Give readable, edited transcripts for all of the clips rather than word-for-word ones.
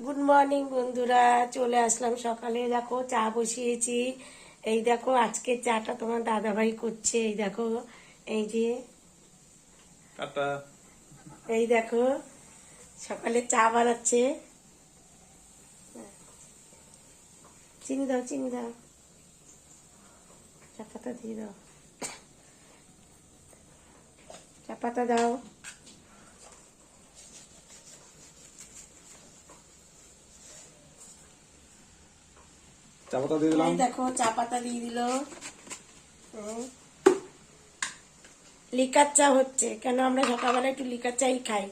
Good morning বন্ধুরা, চলে আসলাম সকালে। দেখো চা বসিয়েছি। এই দেখো আজকে চাটা তোমার দাদাভাই করছে। এই দেখো, এই যে টাটা। এই দেখো সকালে চা বানাচ্ছে। চিনি দাও, চিনি দাও, চা পাতা দিয়ে দাও, চা পাতা দাও। চা পাতা দিয়ে দিলাম। এই দেখো চা পাতা দিয়ে দিল। লিকার চা হচ্ছে, কেন আমরা সকালবেলা একটু লিকার চাই খাই।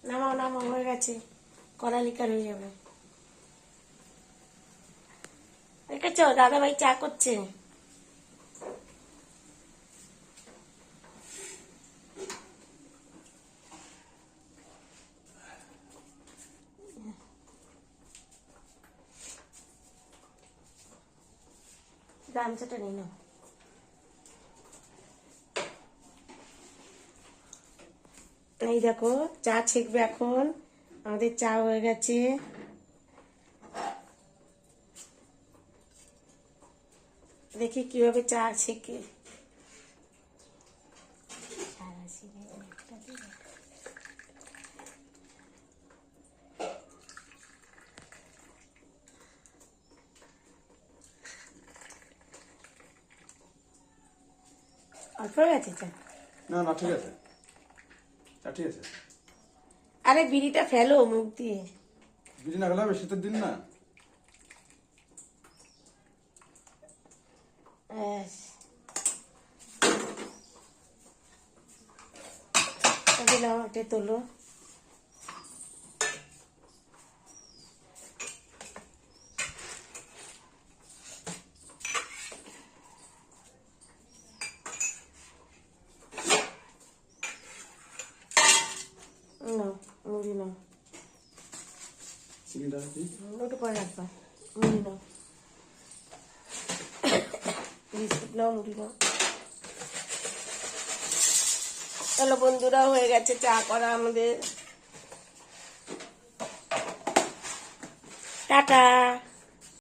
নামাও নামাও, হয়ে গেছে, কড়া লিকার হয়ে যাবে। দেখেছ দাদা ভাই চা করছে। গামছাটা নিয়ে নাও। এই দেখো চা ছেঁকবে এখন। আমাদের চা হয়ে গেছে। দেখি কিভাবে চা ছেঁকে। অল্প হয়ে গেছে চা। না না, ঠিক আছে, চা ঠিক আছে। আরে বিড়িটা ফেলো মুখ দিয়ে। বিড়ি না গেলে হবে, শীতের দিন না। ব্যাস, দিলাম, এটা তোলো। নাও মুড়ি নাও, চিনিটা দিই। ওটা পরে রাখবা। মুড়ি নাও, বিস্কুট নাও, মুড়ি নাও। চলো বন্ধুরা, হয়ে গেছে চা করা আমাদের। টাটা।